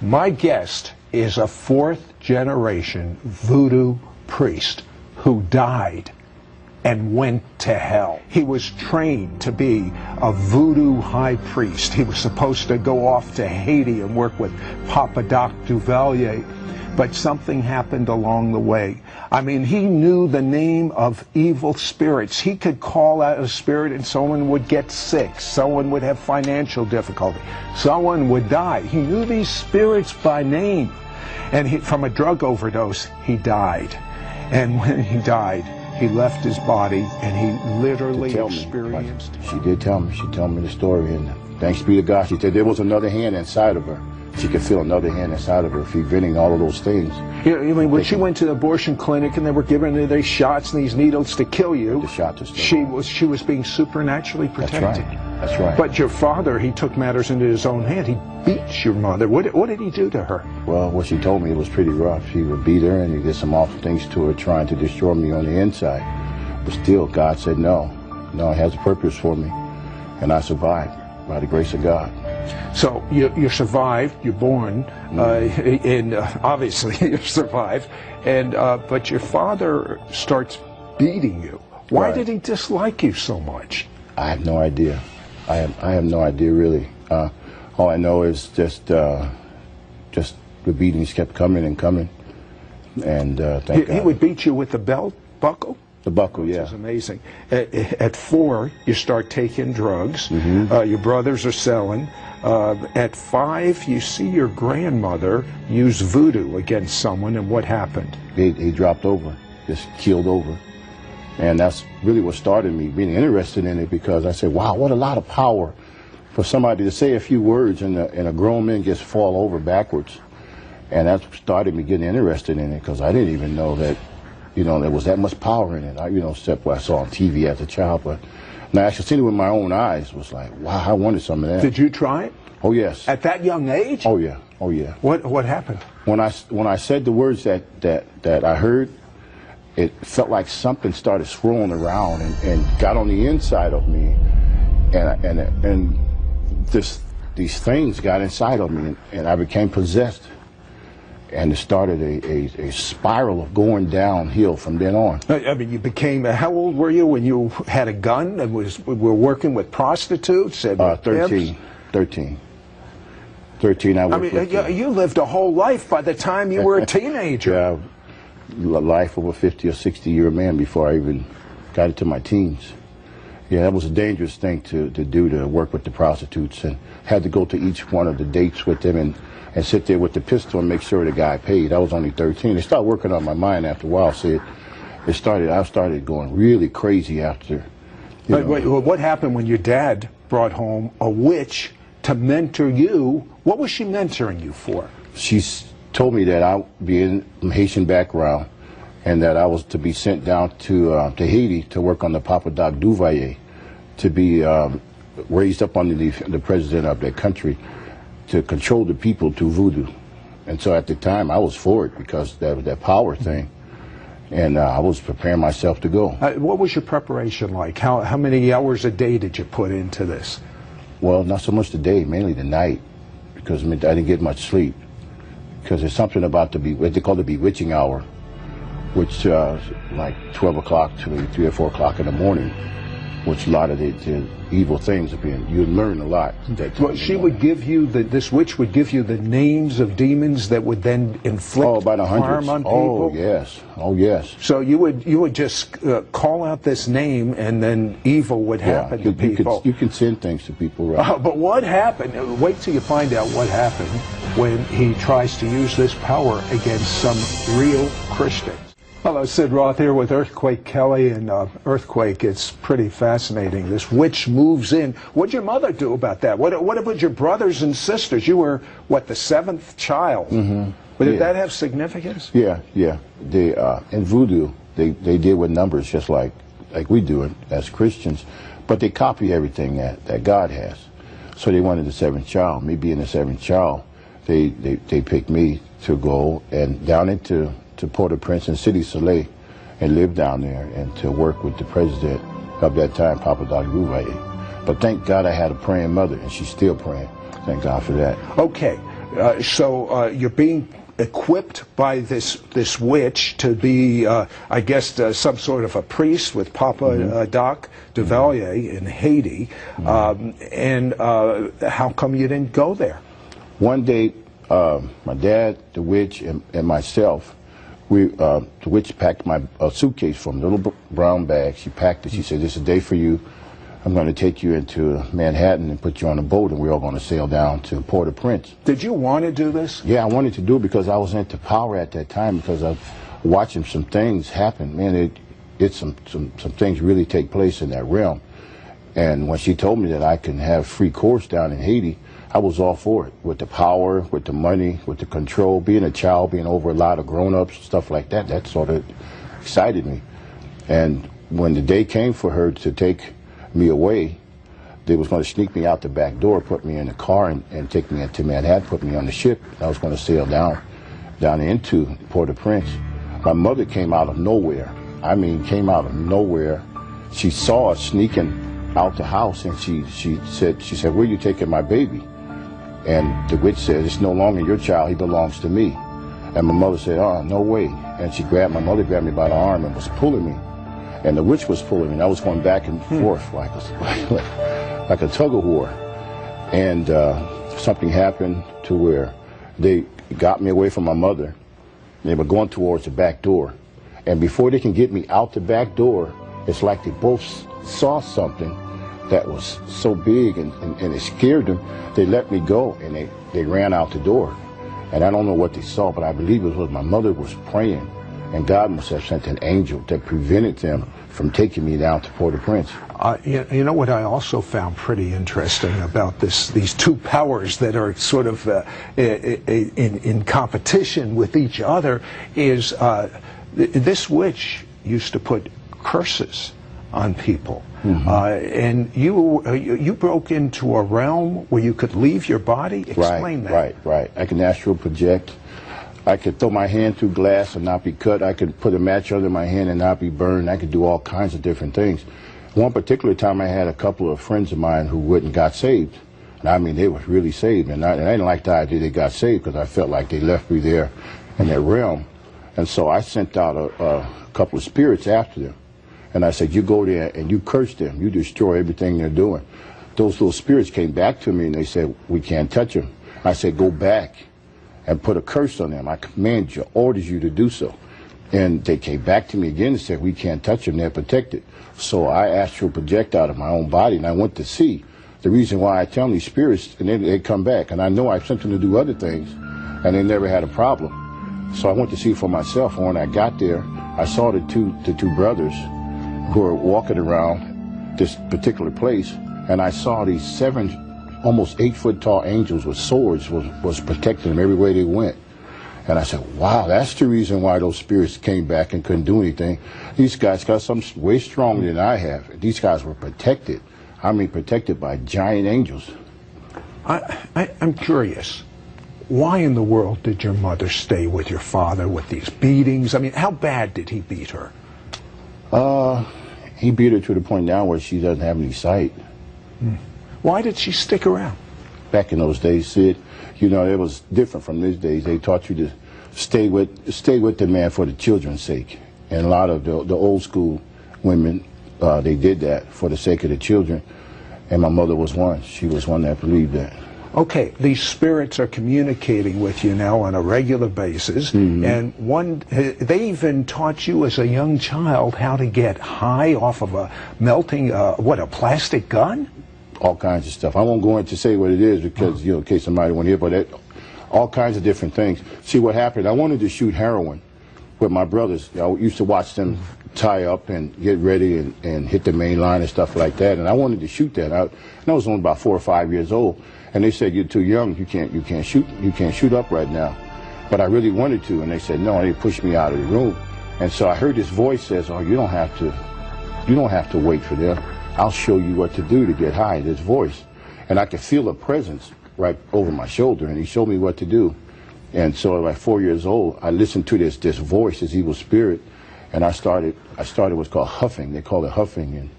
My guest is a fourth-generation voodoo priest who died and went to hell. He was trained to be a voodoo high priest. He was supposed to go off to Haiti and work with Papa Doc Duvalier, but something happened along the way. I mean, he knew the name of evil spirits. He could call out a spirit and someone would get sick, someone would have financial difficulty, someone would die. He knew these spirits by name. And from a drug overdose, he died. And when he died, he left his body, and he literally experienced... She did tell me. She told me the story, and thanks be to God, she said there was another hand inside of her. She could feel another hand inside of her, preventing all of those things. You know, I mean, when she went to the abortion clinic and they were giving her these shots and these needles to kill you, the shot to start. she was being supernaturally protected. That's right. That's right. But your father, he took matters into his own hand. He beat your mother. What did he do to her? Well, what she told me, it was pretty rough. He would beat her, and he did some awful things to her, trying to destroy me on the inside. But still, God said no. No, it has a purpose for me. And I survived by the grace of God. So you survived, you're born, and obviously you survived, and but your father starts beating you. Why did he dislike you so much? I have no idea. I have no idea, really. All I know is just the beatings kept coming and coming, and thank God. He would beat you with the belt buckle? The buckle, yeah. Which is amazing. At 4, you start taking drugs. Your brothers are selling. At 5, you see your grandmother use voodoo against someone, and what happened? He dropped over, just keeled over. And that's really what started me being interested in it, because I said, wow, what a lot of power for somebody to say a few words and a grown man just fall over backwards. And that started me getting interested in it, because I didn't even know that, you know, there was that much power in it. Except what I saw on TV as a child, but now actually seeing it with my own eyes was like, wow, I wanted some of that. Did you try it? Oh yes. At that young age? Oh yeah. Oh yeah. What happened? When I said the words that I heard, it felt like something started swirling around and got on the inside of me, and these things got inside of me, and I became possessed. And it started a spiral of going downhill from then on. I mean, you became, how old were you when you had a gun and were working with prostitutes? And 13. 13, I worked with. You lived a whole life by the time you were a teenager. Yeah, life of a 50 or 60-year man before I even got into my teens. Yeah, that was a dangerous thing to do, to work with the prostitutes, and had to go to each one of the dates with them and sit there with the pistol and make sure the guy paid. I was only 13. It started working on my mind after a while. So I started going really crazy after. What happened when your dad brought home a witch to mentor you? What was she mentoring you for? She told me that I, being from Haitian background, and that I was to be sent down to Haiti to work on the Papa Doc Duvalier, to be raised up under the president of that country, to control the people through voodoo. And so at the time I was for it, because that power thing, and I was preparing myself to go. What was your preparation like? How many hours a day did you put into this? Well, not so much the day, mainly the night, because I didn't get much sleep. Because there's something about what they call the bewitching hour, which like 12 o'clock to maybe 3 or 4 o'clock in the morning, which a lot of the evil things are being, you learn a lot. Well, she would give you, this witch would give you the names of demons that would then inflict harm on people? Oh, yes. Oh, yes. So you would just call out this name, and then evil would happen to people. You can send things to people, right? But what happened? Wait till you find out what happened when he tries to use this power against some real Christians. Hello, Sid Roth here with Earthquake Kelly, and Earthquake, it's pretty fascinating. This witch moves in. What'd your mother do about that? What about your brothers and sisters? You were, what, the 7th child? Mm-hmm. But did that have significance? Yeah. They, in voodoo, they deal with numbers just like we do it as Christians, but they copy everything that God has. So they wanted the 7th child. Me being the 7th child, they picked me to go and down into Port-au-Prince and City Soleil and live down there and to work with the president of that time, Papa Doc Duvalier. But thank God I had a praying mother, and she's still praying. Thank God for that. Okay. So you're being equipped by this witch to be, I guess, some sort of a priest with Papa Doc Duvalier in Haiti. And how come you didn't go there? One day, my dad, the witch, and myself, the witch packed my suitcase from a little brown bag. She packed it. She said, "This is a day for you. I'm going to take you into Manhattan and put you on a boat, and we're all going to sail down to Port-au-Prince." Did you want to do this? Yeah, I wanted to do it because I was into power at that time, because I was watching some things happen. Man, some things really take place in that realm. And when she told me that I can have free course down in Haiti, I was all for it. With the power, with the money, with the control, being a child, being over a lot of grown-ups, stuff like that, that sort of excited me. And when the day came for her to take me away, they was going to sneak me out the back door, put me in the car, and take me into Manhattan, put me on the ship. I was going to sail down into Port-au-Prince. My mother came out of nowhere. I mean, came out of nowhere. She saw us sneaking out the house, and she said, "Where are you taking my baby?" And the witch said, "It's no longer your child, he belongs to me." And my mother said, "Oh, no way." And my mother grabbed me by the arm and was pulling me. And the witch was pulling me, and I was going back and forth like a tug of war. And something happened to where they got me away from my mother. They were going towards the back door. And before they can get me out the back door, it's like they both saw something that was so big and it scared them. They let me go, and they ran out the door. And I don't know what they saw, but I believe it was my mother was praying, and God must have sent an angel that prevented them from taking me down to Port-au-Prince. You know what I also found pretty interesting about these two powers that are sort of in competition with each other is this witch used to put curses on people. And you broke into a realm where you could leave your body? Explain that. Right. I can astral project. I could throw my hand through glass and not be cut. I could put a match under my hand and not be burned. I could do all kinds of different things. One particular time I had a couple of friends of mine who went and got saved. And I mean, they were really saved. And I didn't like the idea they got saved, because I felt like they left me there in that realm. And so I sent out a couple of spirits after them. And I said, "You go there and you curse them. You destroy everything they're doing." Those little spirits came back to me and they said, "We can't touch them." I said, "Go back and put a curse on them. I command you, orders you to do so." And they came back to me again and said, "We can't touch them. They're protected." So I astral project out of my own body, and I went to see the reason why I tell these spirits, and they come back. And I know I sent them to do other things, and they never had a problem. So I went to see for myself. And when I got there, I saw the two brothers who were walking around this particular place, and I saw these 7, almost 8-foot tall angels with swords was protecting them every way they went. And I said, wow, that's the reason why those spirits came back and couldn't do anything. These guys got something way stronger than I have. These guys were protected. I mean, protected by giant angels. I'm curious. Why in the world did your mother stay with your father with these beatings? I mean, how bad did he beat her? He beat her to the point now where she doesn't have any sight. Why did she stick around? Back in those days, Sid, you know, it was different from these days. They taught you to stay with the man for the children's sake. And a lot of the old school women, they did that for the sake of the children. And my mother was one. She was one that believed that. Okay, these spirits are communicating with you now on a regular basis, and they even taught you as a young child how to get high off of a melting, a plastic gun? All kinds of stuff. I won't go into say what it is because, you know, in case somebody want to hear, but all kinds of different things. See, what happened, I wanted to shoot heroin with my brothers. I used to watch them tie up and get ready and hit the main line and stuff like that, and I wanted to shoot that. And I was only about 4 or 5 years old. And they said, "You're too young. You can't shoot up right now." But I really wanted to, and they said no. And they pushed me out of the room. And so I heard this voice says, "Oh, you don't have to wait for them. I'll show you what to do to get high." This voice, and I could feel a presence right over my shoulder, and he showed me what to do. And so, at like 4 years old, I listened to this voice, this evil spirit, and I started what's called huffing. They call it huffing,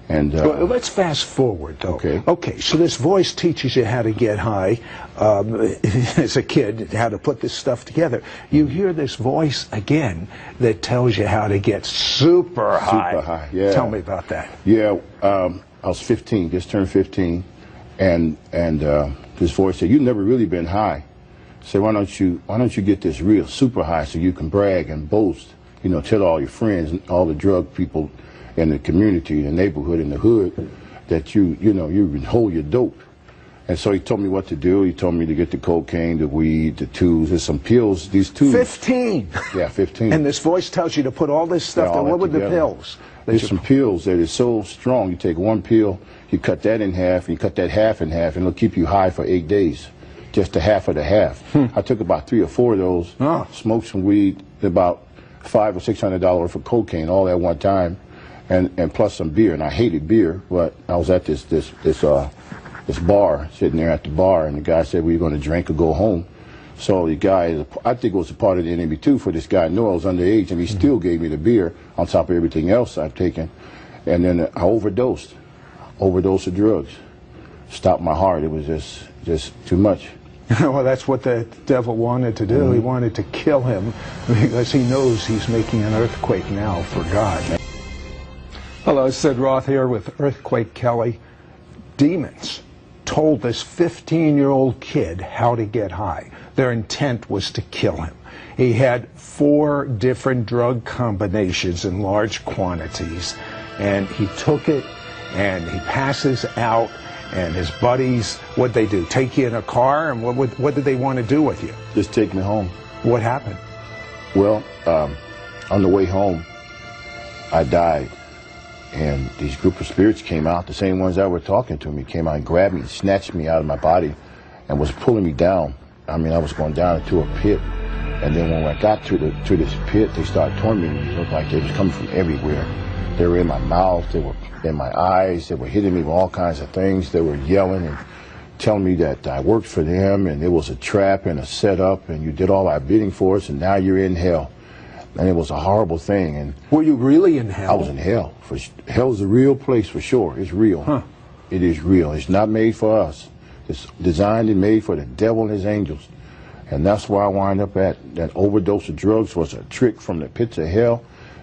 And well, let's fast forward, though. Okay. Okay, so this voice teaches you how to get high as a kid, how to put this stuff together. You hear this voice again that tells you how to get super high. Super high, yeah. Tell me about that. Yeah, I was 15, just turned 15, and this voice said, "You've never really been high. So why don't you get this real super high so you can brag and boast, you know, tell all your friends and all the drug people in the community, the neighborhood, in the hood, that you can hold your dope." And so he told me what to do. He told me to get the cocaine, the weed, the tubes. There's some pills. These tubes. 15. Yeah, 15. And this voice tells you to put all this stuff there. What were the pills? There's some pills that is so strong. You take one pill, you cut that in half, and you cut that half in half, and it'll keep you high for 8 days. Just the half of the half. I took about 3 or 4 of those. Smoked some weed, about $500 or $600 worth of cocaine, all at one time, and plus some beer. And I hated beer, but I was at this bar, sitting there at the bar, and the guy said, "Well, you're going to drink or go home." So the guy, I think it was a part of the enemy too, for this guy to know I was underage, and he still gave me the beer on top of everything else I've taken. And then I overdosed of drugs. Stopped my heart. It was just too much. Well, that's what the devil wanted to do. He wanted to kill him because he knows he's making an earthquake now for God. Hello, Sid Roth here with Earthquake Kelly. Demons told this 15-year-old kid how to get high. Their intent was to kill him. He had 4 different drug combinations in large quantities, and he took it, and he passes out, and his buddies, what'd they do? Take you in a car, and what did they want to do with you? Just take me home. What happened? Well, on the way home, I died. And these group of spirits came out, the same ones that were talking to me, came out and grabbed me, snatched me out of my body, and was pulling me down. I mean, I was going down into a pit. And then when I got to this pit, they started tormenting me. It looked like they was coming from everywhere. They were in my mouth, they were in my eyes, they were hitting me with all kinds of things. They were yelling and telling me that I worked for them, and it was a trap and a setup, and you did all our bidding for us, and now you're in hell. And it was a horrible thing. And were you really in hell? I was in hell. Hell is a real place for sure. It's real. Huh. It is real. It's not made for us. It's designed and made for the devil and his angels. And that's where I wind up at. That overdose of drugs was a trick from the pits of hell.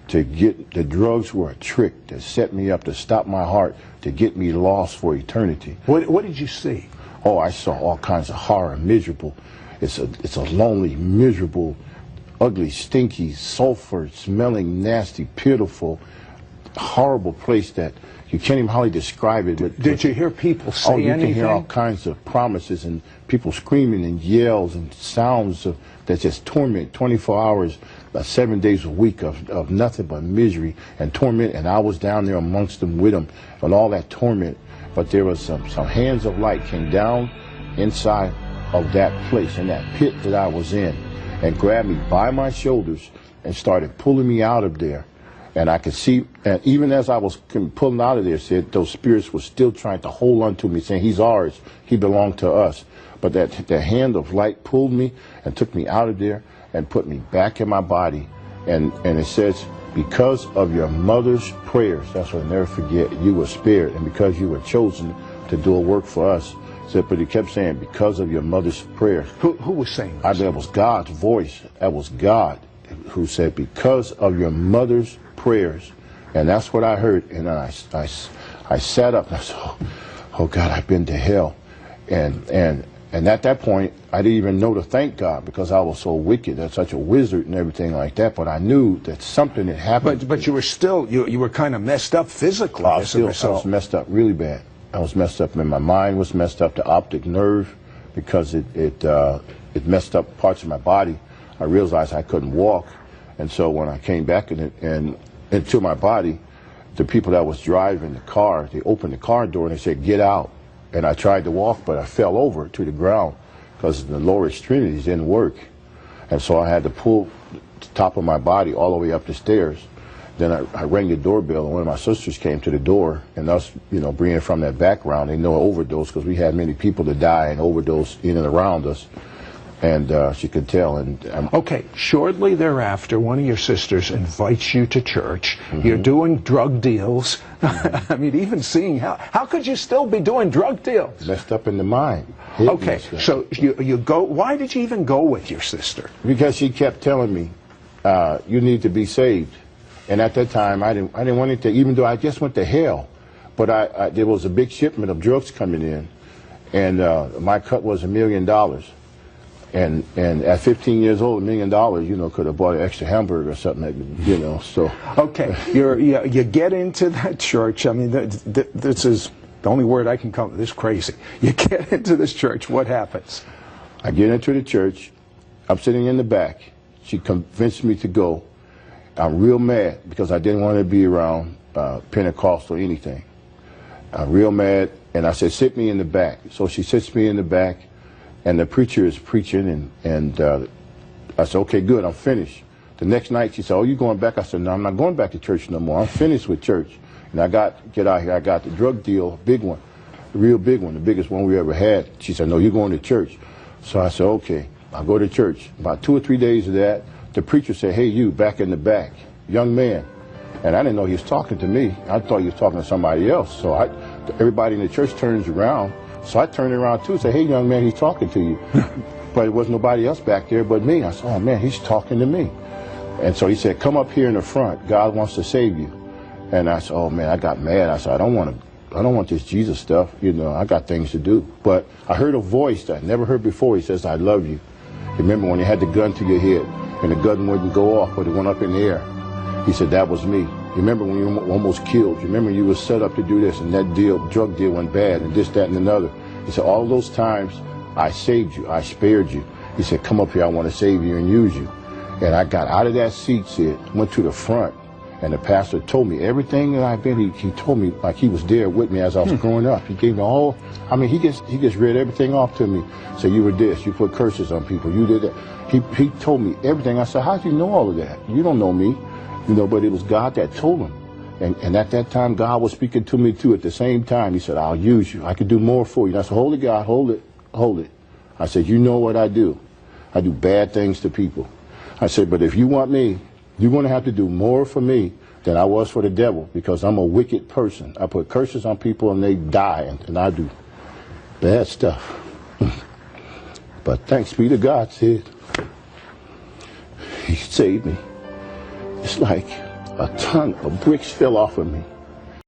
To get the drugs were a trick that set me up to stop my heart, to get me lost for eternity. What did you see? Oh, I saw all kinds of horror, miserable. It's a lonely, miserable, ugly, stinky, sulfur smelling, nasty, pitiful, horrible place that you can't even hardly describe it. But did you hear people say anything? Oh, you can hear all kinds of promises and people screaming and yells and sounds that just torment 24 hours, 7 days a week of nothing but misery and torment. And I was down there amongst them with them and all that torment. But there was some hands of light came down inside of that place, in that pit that I was in, and grabbed me by my shoulders and started pulling me out of there. And I could see, and even as I was pulling out of there, said those spirits were still trying to hold on to me, saying, "He's ours, he belonged to us." But that hand of light pulled me and took me out of there and put me back in my body. And it says, "Because of your mother's prayers," that's what I'll never forget, "you were spared, and because you were chosen to do a work for us." But he kept saying, "Because of your mother's prayers." Who was saying this? That was God's voice. That was God who said, "Because of your mother's prayers." And that's what I heard. And then I sat up and I said, "Oh God, I've been to hell." And at that point, I didn't even know to thank God because I was so wicked and such a wizard and everything like that. But I knew that something had happened. But you were still, you were kind of messed up physically. I was messed up really bad. I was messed up, and my mind was messed up, the optic nerve, because it messed up parts of my body. I realized I couldn't walk, and so when I came back into my body, the people that was driving the car, they opened the car door and they said, "Get out." And I tried to walk, but I fell over to the ground because the lower extremities didn't work, and so I had to pull the top of my body all the way up the stairs. Then I rang the doorbell, and one of my sisters came to the door, and us, bringing from that background, they know an overdose because we had many people to die and overdose in and around us. And she could tell. And okay, shortly thereafter, one of your sisters invites you to church. You're doing drug deals. I mean, even seeing how could you still be doing drug deals? Messed up in the mind. Okay, so you go. Why did you even go with your sister? Because she kept telling me, you need to be saved. And at that time, I didn't want it to, even though I just went to hell. But there was a big shipment of drugs coming in, and my cut was $1 million. And at 15 years old, $1 million, you know, could have bought an extra hamburger or something, you know. So okay, you get into that church. I mean, this is the only word I can come with. This is crazy. You get into this church. What happens? I get into the church. I'm sitting in the back. She convinced me to go. I'm real mad because I didn't want to be around Pentecostal or anything. I'm real mad, and I said, sit me in the back. So she sits me in the back, and the preacher is preaching, and I said, okay, good, I'm finished. The next night, she said, oh, you going back? I said, no, I'm not going back to church no more. I'm finished with church. And I got the drug deal, big one, the real big one, the biggest one we ever had. She said, no, you're going to church. So I said, okay, I'll go to church. About 2 or 3 days of that, the preacher said, hey, you, back in the back, young man. And I didn't know he was talking to me. I thought he was talking to somebody else. So everybody in the church turns around. So I turned around too and said, hey, young man, he's talking to you. But it was nobody else back there but me. I said, oh, man, he's talking to me. And so he said, come up here in the front. God wants to save you. And I said, oh, man, I got mad. I said, I don't want this Jesus stuff. You know, I got things to do. But I heard a voice that I never heard before. He says, I love you. Remember when you had the gun to your head and the gun wouldn't go off, but it went up in the air? He said, that was me. You remember when you were almost killed? You remember you were set up to do this, and that drug deal went bad, and this, that, and another. He said, all those times I saved you, I spared you. He said, come up here, I want to save you and use you. And I got out of that seat, went to the front, and the pastor told me everything that I've been. He told me like he was there with me as I was growing up. He gave me all. I mean, he just read everything off to me. So you were this, you put curses on people, you did that. He told me everything. I said, how'd you know all of that? You don't know me. You know, but it was God that told him. And at that time, God was speaking to me, too, at the same time. He said, I'll use you. I can do more for you. And I said, hold it, God, hold it, hold it. I said, you know what I do. I do bad things to people. I said, but if you want me, you're going to have to do more for me than I was for the devil, because I'm a wicked person. I put curses on people, and they die, and I do bad stuff. But thanks be to God, Sid. He saved me. It's like a ton of bricks fell off of me.